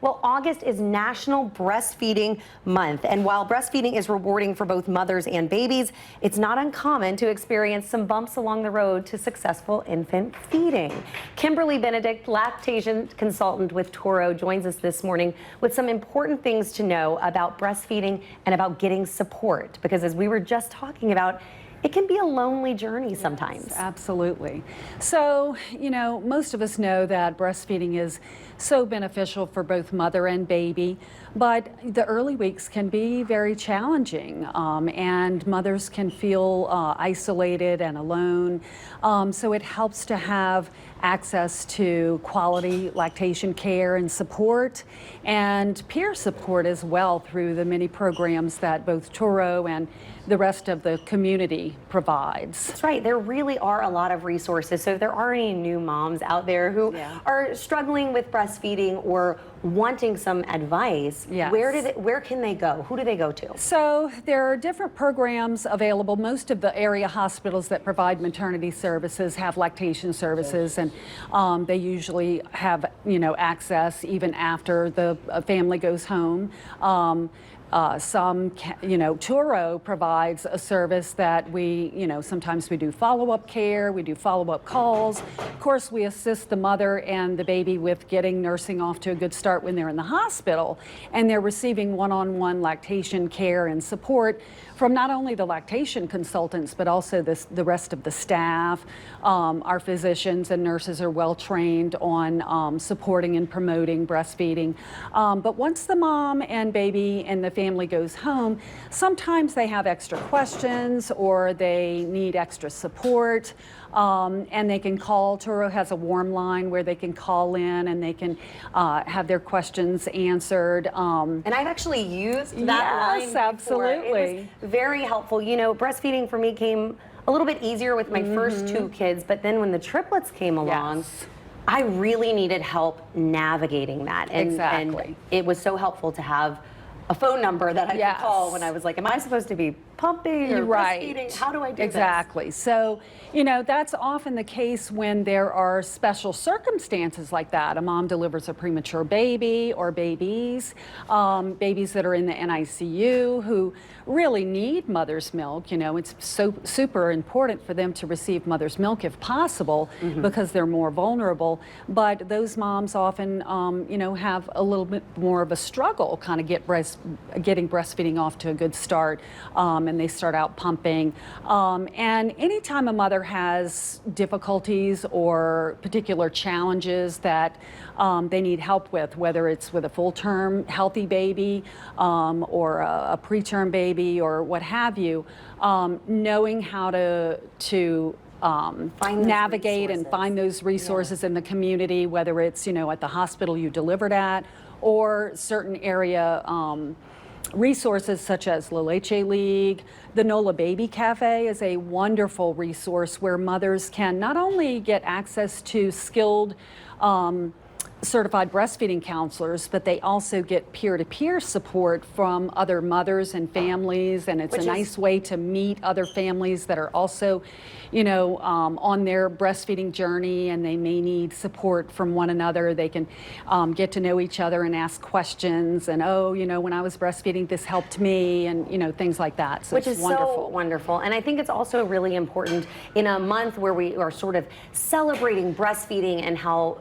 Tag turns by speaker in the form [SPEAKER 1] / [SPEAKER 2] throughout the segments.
[SPEAKER 1] Well, August is National Breastfeeding Month, and while breastfeeding is rewarding for both mothers and babies, it's not uncommon to experience some bumps along the road to successful infant feeding. Kimberly Benedict, lactation consultant with Touro, joins us this morning with some important things to know about breastfeeding and about getting support, because as we were just talking about, it can be a lonely journey sometimes.
[SPEAKER 2] Yes, absolutely. So, most of us know that breastfeeding is so beneficial for both mother and baby, but the early weeks can be very challenging, and mothers can feel isolated and alone. So it helps to have access to quality lactation care and support, and peer support as well through the many programs that both Touro and the rest of the community provides.
[SPEAKER 1] That's right. There really are a lot of resources. So if there are any new moms out there who are struggling with breastfeeding or wanting some advice, where can they go? Who do they go to?
[SPEAKER 2] So there are different programs available. Most of the area hospitals that provide maternity services have lactation services, and they usually have access even after the family goes home. Touro provides a service that we, sometimes we do follow-up care, we do follow-up calls. Of course, we assist the mother and the baby with getting nursing off to a good start when they're in the hospital, and they're receiving one-on-one lactation care and support from not only the lactation consultants, but also the rest of the staff. Our physicians and nurses are well trained on supporting and promoting breastfeeding. But once the mom and baby and the family goes home, sometimes they have extra questions or they need extra support, and they can call. Touro has a warm line where they can call in and they can have their questions answered.
[SPEAKER 1] And I've actually used that line before.
[SPEAKER 2] Absolutely.
[SPEAKER 1] It was very helpful. Breastfeeding for me came a little bit easier with my first two kids, but then when the triplets came along, I really needed help navigating that. And it was so helpful to have a phone number that I could call when I was like, am I supposed to be pumping or breastfeeding? How do I do
[SPEAKER 2] this? So, that's often the case when there are special circumstances like that. A mom delivers a premature baby or babies that are in the NICU who really need mother's milk. It's so super important for them to receive mother's milk if possible, because they're more vulnerable. But those moms often, have a little bit more of a struggle kind of getting breastfeeding off to a good start. And they start out pumping. And anytime a mother has difficulties or particular challenges that they need help with, whether it's with a full-term healthy baby or a preterm baby or what have you, knowing how to navigate and find those resources in the community, whether it's at the hospital you delivered at or certain area resources such as La Leche League. The NOLA Baby Cafe is a wonderful resource where mothers can not only get access to skilled certified breastfeeding counselors, but they also get peer-to-peer support from other mothers and families, and it's a nice way to meet other families that are also, on their breastfeeding journey, and they may need support from one another. They can get to know each other and ask questions, and when I was breastfeeding, this helped me, and things like that. So
[SPEAKER 1] which is
[SPEAKER 2] wonderful.
[SPEAKER 1] So wonderful. And I think it's also really important in a month where we are sort of celebrating breastfeeding and how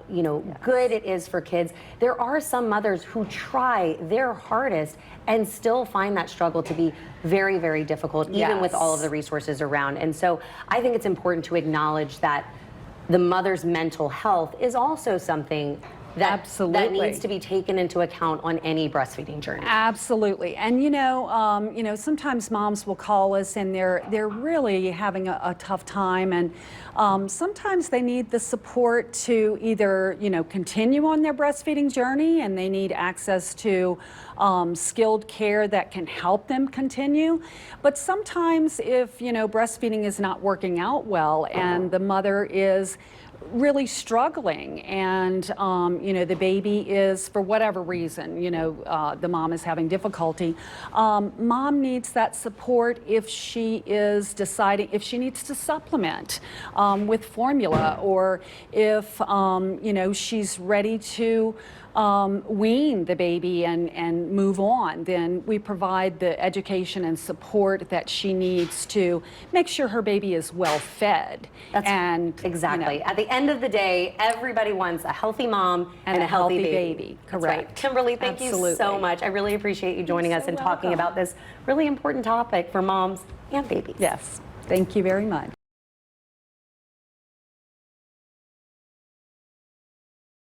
[SPEAKER 1] good it is for kids. There are some mothers who try their hardest and still find that struggle to be very, very difficult, even with all of the resources around. And so I think it's important to acknowledge that the mother's mental health is also something that needs to be taken into account on any breastfeeding journey.
[SPEAKER 2] Absolutely. And sometimes moms will call us and they're really having a tough time, and sometimes they need the support to either continue on their breastfeeding journey, and they need access to skilled care that can help them continue. But sometimes if breastfeeding is not working out well and the mother is really struggling, and the baby is, for whatever reason, the mom is having difficulty, mom needs that support if she is deciding if she needs to supplement with formula, or if she's ready to wean the baby and move on. Then we provide the education and support that she needs to make sure her baby is well fed.
[SPEAKER 1] Exactly. At the end of the day, everybody wants a healthy mom and a healthy baby.
[SPEAKER 2] Correct.
[SPEAKER 1] Right. Kimberly, thank you so much. I really appreciate you joining us and talking about this really important topic for moms and babies.
[SPEAKER 2] Yes. Thank you very much.